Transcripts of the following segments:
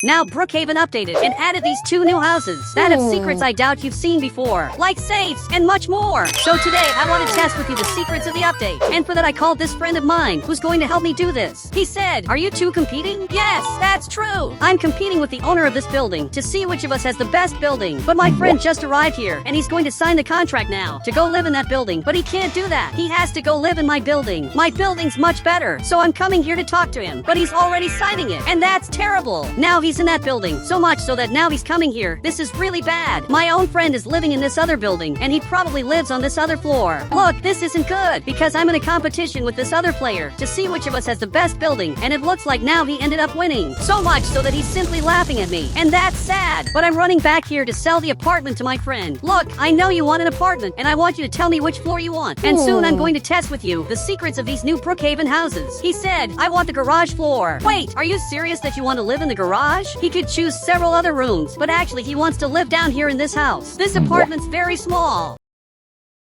Now Brookhaven updated and added these 2 new houses that have secrets I doubt you've seen before, like safes and much more. So today I want to test with you the secrets of the update, and for that I called this friend of mine who's going to help me do this. He said, "Are you two competing?" Yes, that's true. I'm competing with the owner of this building to see which of us has the best building, but my friend just arrived here and he's going to sign the contract now to go live in that building, but he can't do that. He has to go live in my building. My building's much better, so I'm coming here to talk to him, but he's already signing it, and that's terrible. Now he's in that building, so much so that now he's coming here. This is really bad. My own friend is living in this other building, and he probably lives on this other floor. Look, this isn't good, because I'm in a competition with this other player to see which of us has the best building, and it looks like now he ended up winning. So much so that he's simply laughing at me, and that's sad. But I'm running back here to sell the apartment to my friend. Look, I know you want an apartment, and I want you to tell me which floor you want. And soon I'm going to test with you the secrets of these new Brookhaven houses. He said, "I want the garage floor." Wait, are you serious that you want to live in the garage? He could choose several other rooms, but actually he wants to live down here in this house. This apartment's very small.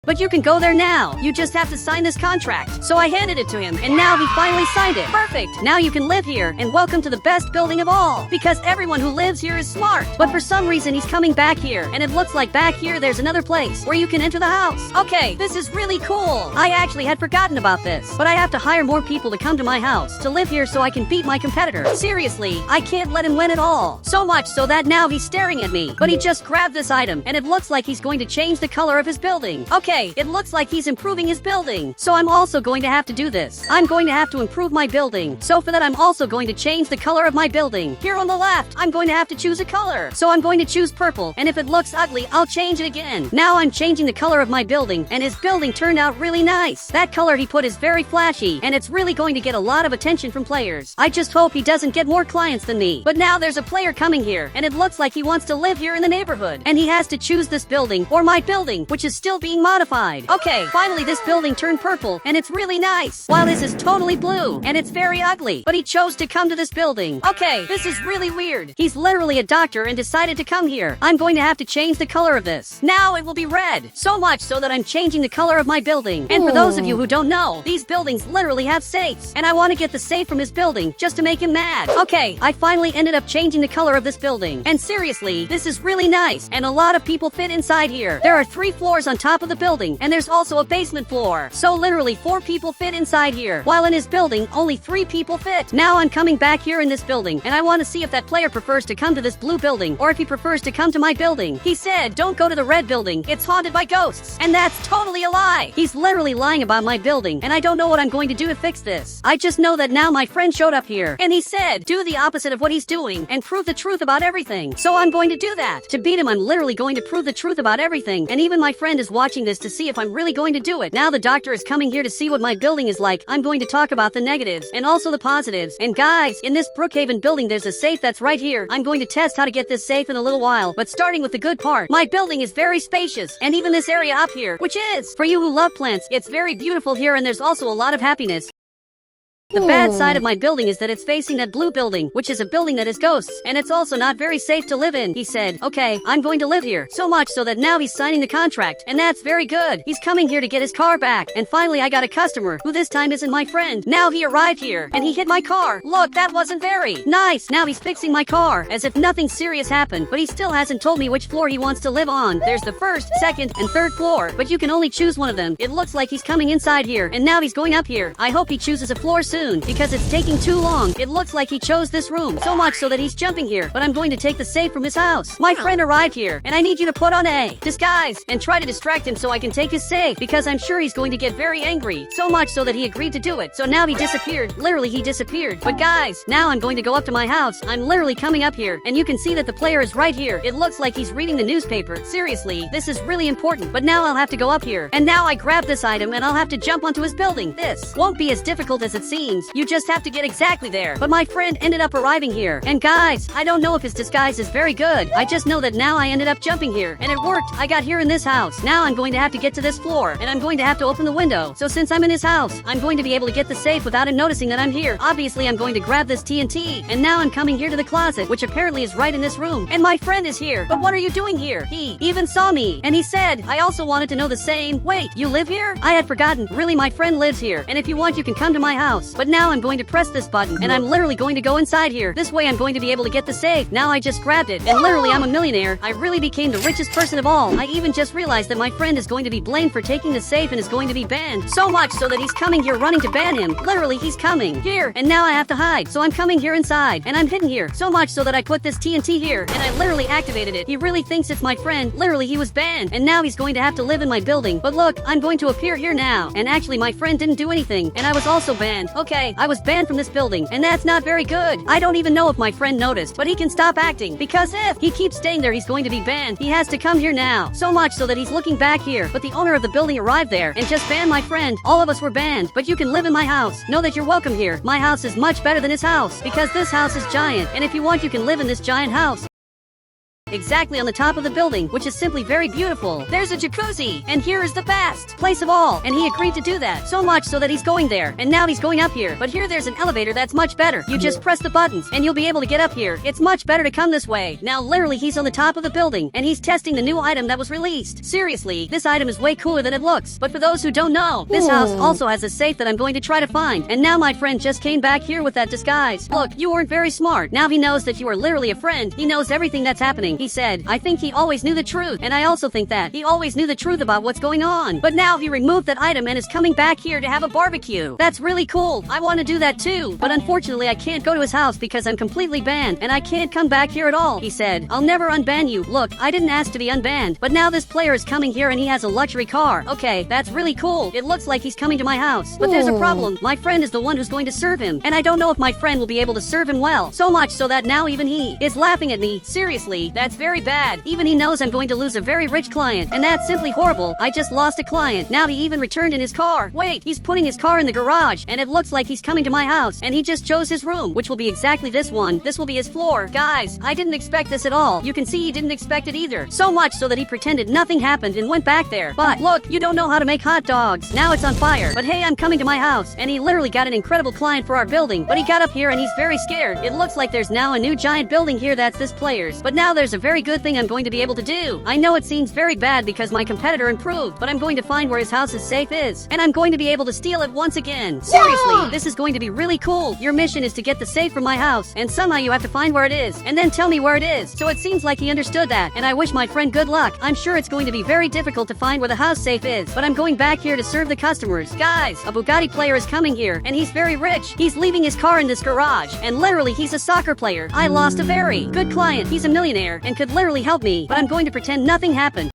But you can go there now. You just have to sign this contract. So I handed it to him, and now he finally signed it. Perfect. Now you can live here, and welcome to the best building of all. Because everyone who lives here is smart. But for some reason he's coming back here, and it looks like back here there's another place where you can enter the house. Okay, this is really cool. I actually had forgotten about this, but I have to hire more people to come to my house to live here so I can beat my competitor. Seriously, I can't let him win at all. So much so that now he's staring at me. But he just grabbed this item, and it looks like he's going to change the color of his building. Okay, it looks like he's improving his building. So I'm also going to have to do this. I'm going to have to improve my building. So for that I'm also going to change the color of my building. Here on the left, I'm going to have to choose a color. So I'm going to choose purple, and if it looks ugly, I'll change it again. Now I'm changing the color of my building, and his building turned out really nice. That color he put is very flashy, and it's really going to get a lot of attention from players. I just hope he doesn't get more clients than me. But now there's a player coming here, and it looks like he wants to live here in the neighborhood. And he has to choose this building, or my building, which is still being modified. Okay, finally this building turned purple, and it's really nice. While this is totally blue, and it's very ugly. But he chose to come to this building. Okay, this is really weird. He's literally a doctor and decided to come here. I'm going to have to change the color of this. Now it will be red. So much so that I'm changing the color of my building. And for those of you who don't know, these buildings literally have safes. And I want to get the safe from his building just to make him mad. Okay, I finally ended up changing the color of this building. And seriously, this is really nice. And a lot of people fit inside here. There are 3 floors on top of the building, and there's also a basement floor. So literally 4 people fit inside here, while in his building only 3 people fit. Now I'm coming back here in this building, and I want to see if that player prefers to come to this blue building or if he prefers to come to my building. He said, "Don't go to the red building, it's haunted by ghosts." And that's totally a lie. He's literally lying about my building, and I don't know what I'm going to do to fix this. I just know that now my friend showed up here, and he said, "Do the opposite of what he's doing and prove the truth about everything." So I'm going to do that. To beat him, I'm literally going to prove the truth about everything, and even my friend is watching this to see if I'm really going to do it. Now the doctor is coming here to see what my building is like. I'm going to talk about the negatives and also the positives. And guys, in this Brookhaven building there's a safe that's right here. I'm going to test how to get this safe in a little while, but starting with the good part. My building is very spacious, and even this area up here, which is, for you who love plants, it's very beautiful here, and there's also a lot of happiness. The bad side of my building is that it's facing that blue building, which is a building that is ghosts, and it's also not very safe to live in. He said, "Okay, I'm going to live here." So much so that now he's signing the contract, and that's very good. He's coming here to get his car back, and finally I got a customer, who this time isn't my friend. Now he arrived here, and he hit my car. Look, that wasn't very nice. Now he's fixing my car, as if nothing serious happened, but he still hasn't told me which floor he wants to live on. There's the 1st, 2nd, and 3rd floor, but you can only choose one of them. It looks like he's coming inside here, and now he's going up here. I hope he chooses a floor soon, because it's taking too long. It looks like he chose this room, so much so that he's jumping here, but I'm going to take the safe from his house. My friend arrived here, and I need you to put on a disguise and try to distract him so I can take his safe, because I'm sure he's going to get very angry. So much so that he agreed to do it. So now he disappeared. Literally, he disappeared. But guys, now I'm going to go up to my house. I'm literally coming up here, and you can see that the player is right here. It looks like he's reading the newspaper. Seriously, this is really important, but now I'll have to go up here. And now I grab this item, and I'll have to jump onto his building. This won't be as difficult as it seems. You just have to get exactly there. But my friend ended up arriving here. And guys, I don't know if his disguise is very good. I just know that now I ended up jumping here, and it worked. I got here in this house. Now I'm going to have to get to this floor, and I'm going to have to open the window. So since I'm in his house, I'm going to be able to get the safe without him noticing that I'm here. Obviously, I'm going to grab this TNT, and now I'm coming here to the closet, which apparently is right in this room. And my friend is here. But what are you doing here? He even saw me, and he said, "I also wanted to know the same." Wait, you live here? I had forgotten. Really, my friend lives here, and if you want, you can come to my house. but now I'm going to press this button, and I'm literally going to go inside here. This way I'm going to be able to get the safe. Now I just grabbed it, and literally I'm a millionaire. I really became the richest person of all. I even just realized that my friend is going to be blamed for taking the safe and is going to be banned. So much so that he's coming here running to ban him. Literally, he's coming here, and now I have to hide. So I'm coming here inside, and I'm hidden here. So much so that I put this TNT here, and I literally activated it. He really thinks it's my friend. Literally, he was banned, and now he's going to have to live in my building. But look, I'm going to appear here now, and actually my friend didn't do anything, and I was also banned. Okay, I was banned from this building, and that's not very good. I don't even know if my friend noticed, but he can stop acting, because if he keeps staying there, he's going to be banned. He has to come here now. So much so that he's looking back here, but the owner of the building arrived there and just banned my friend. All of us were banned, but you can live in my house. Know that you're welcome here. My house is much better than his house, because this house is giant, and if you want, you can live in this giant house. Exactly on the top of the building, which is simply very beautiful. There's a jacuzzi, and here is the best place of all, and he agreed to do that. So much so that he's going there, and now he's going up here. But here there's an elevator that's much better. You just press the buttons, and you'll be able to get up here. It's much better to come this way. Now literally he's on the top of the building, and he's testing the new item that was released. Seriously, this item is way cooler than it looks. But for those who don't know, this house also has a safe that I'm going to try to find. And now my friend just came back here with that disguise. Look, you weren't very smart. Now he knows that you are literally a friend. He knows everything that's happening. He said, I think he always knew the truth, and I also think that he always knew the truth about what's going on. But now he removed that item and is coming back here to have a barbecue. That's really cool. I want to do that too. But unfortunately, I can't go to his house because I'm completely banned, and I can't come back here at all. He said, I'll never unban you. Look, I didn't ask to be unbanned, but now this player is coming here and he has a luxury car. Okay, that's really cool. It looks like he's coming to my house. But there's a problem. My friend is the one who's going to serve him, and I don't know if my friend will be able to serve him well. So much so that now even he is laughing at me. Seriously, that's very bad. Even he knows I'm going to lose a very rich client, and that's simply horrible. I just lost a client. Now he even returned in his car. Wait, he's putting his car in the garage, and it looks like he's coming to my house, and he just chose his room, which will be exactly this one. This will be his floor. Guys, I didn't expect this at all. You can see he didn't expect it either. So much so that he pretended nothing happened and went back there. But look, you don't know how to make hot dogs. Now it's on fire. But hey, I'm coming to my house, and he literally got an incredible client for our building. But he got up here and he's very scared. It looks like there's now a new giant building here that's this player's. But now there's a very good thing I'm going to be able to do. I know it seems very bad because my competitor improved, but I'm going to find where his house's safe is, and I'm going to be able to steal it once again. Seriously, this is going to be really cool. Your mission is to get the safe from my house, and somehow you have to find where it is, and then tell me where it is. So it seems like he understood that, and I wish my friend good luck. I'm sure it's going to be very difficult to find where the house safe is, but I'm going back here to serve the customers. Guys, a Bugatti player is coming here, and he's very rich. He's leaving his car in this garage, and literally he's a soccer player. I lost a very good client. He's a millionaire, and could literally help me, but I'm going to pretend nothing happened.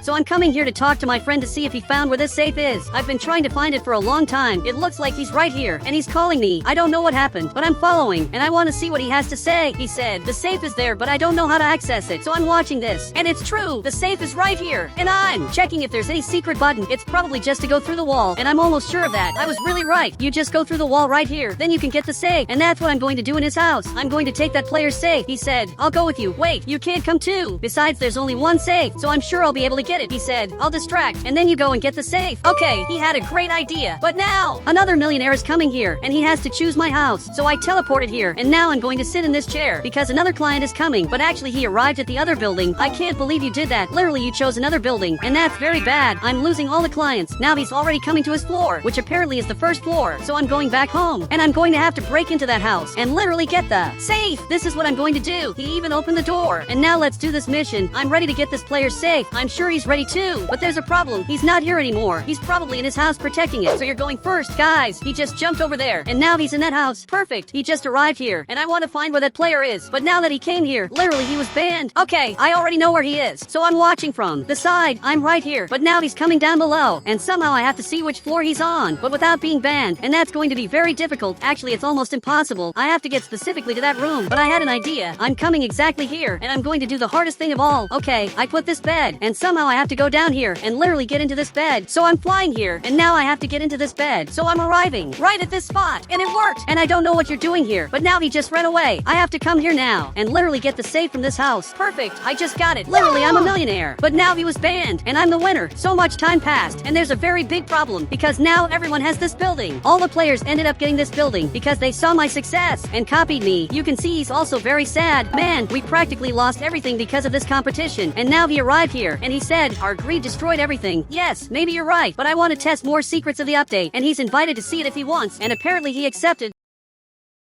So I'm coming here to talk to my friend to see if he found where this safe is. I've been trying to find it for a long time. It looks like he's right here, and he's calling me. I don't know what happened, but I'm following, and I want to see what he has to say. He said, the safe is there, but I don't know how to access it. So I'm watching this, and it's true. The safe is right here, and I'm checking if there's any secret button. It's probably just to go through the wall, and I'm almost sure of that. I was really right. You just go through the wall right here, then you can get the safe, and that's what I'm going to do in his house. I'm going to take that player's safe. He said, I'll go with you. Wait, you can't come too. Besides, there's only one safe, so I'm sure I'll be able to get it. He said, I'll distract, and then you go and get the safe. Okay, he had a great idea. But now, another millionaire is coming here, and he has to choose my house. So I teleported here, and now I'm going to sit in this chair, because another client is coming, but actually he arrived at the other building. I can't believe you did that. Literally, you chose another building, and that's very bad. I'm losing all the clients. Now he's already coming to his floor, which apparently is the first floor. So I'm going back home, and I'm going to have to break into that house, and literally get the safe. This is what I'm going to do. He even opened the door. And now let's do this mission. I'm ready to get this player safe. I'm sure he's ready too, but there's a problem. He's not here anymore. He's probably in his house protecting it. So you're going first. Guys, he just jumped over there, and now he's in that house. Perfect. He just arrived here, and I want to find where that player is. But now that he came here, literally he was banned. Okay, I already know where he is, so I'm watching from the side. I'm right here, but now he's coming down below, and somehow I have to see which floor he's on, but without being banned, and that's going to be very difficult. Actually, it's almost impossible. I have to get specifically to that room, but I had an idea. I'm coming exactly here, and I'm going to do the hardest thing of all. Okay, I put this bed, and somehow I have to go down here and literally get into this bed. So I'm flying here, and now I have to get into this bed. So I'm arriving right at this spot, and it worked. And I don't know what you're doing here, but now he just ran away. I have to come here now and literally get the safe from this house. Perfect. I just got it. Literally, I'm a millionaire. But now he was banned, and I'm the winner. So much time passed, and there's a very big problem because now everyone has this building. All the players ended up getting this building because they saw my success and copied me. You can see he's also very sad. Man, we practically lost everything because of this competition. And now he arrived here, and he said, said, our greed destroyed everything. Yes, maybe you're right, but I want to test more secrets of the update, and he's invited to see it if he wants, and apparently he accepted.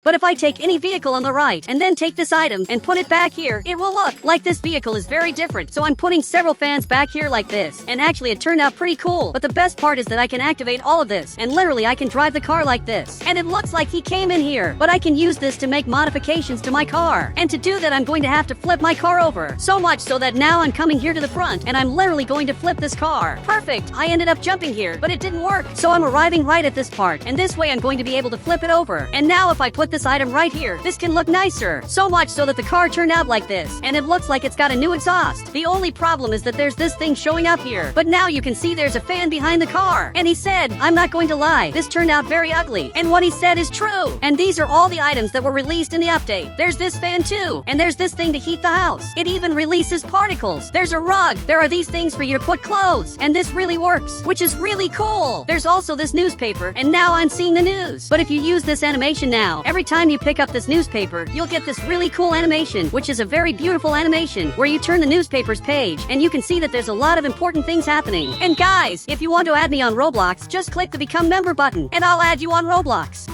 But if I take any vehicle on the right and then take this item and put it back here, it will look like this vehicle is very different. So I'm putting several fans back here like this. And actually it turned out pretty cool. But the best part is that I can activate all of this. And literally I can drive the car like this. And it looks like he came in here. But I can use this to make modifications to my car. And to do that I'm going to have to flip my car over. So much so that now I'm coming here to the front and I'm literally going to flip this car. Perfect. I ended up jumping here, but it didn't work. So I'm arriving right at this part. And this way I'm going to be able to flip it over. And now if I put this item right here, this can look nicer. So much so that the car turned out like this, and it looks like it's got a new exhaust. The only problem is that there's this thing showing up here, but now you can see there's a fan behind the car. And he said, I'm not going to lie, this turned out very ugly. And what he said is true. And these are all the items that were released in the update. There's this fan too, and there's this thing to heat the house. It even releases particles. There's a rug. There are these things for you to put clothes, and this really works, which is really cool. There's also this newspaper, and now I'm seeing the news. But if you use this animation now, every time you pick up this newspaper, you'll get this really cool animation, which is a very beautiful animation, where you turn the newspaper's page, and you can see that there's a lot of important things happening. And guys, if you want to add me on Roblox, just click the Become Member button, and I'll add you on Roblox.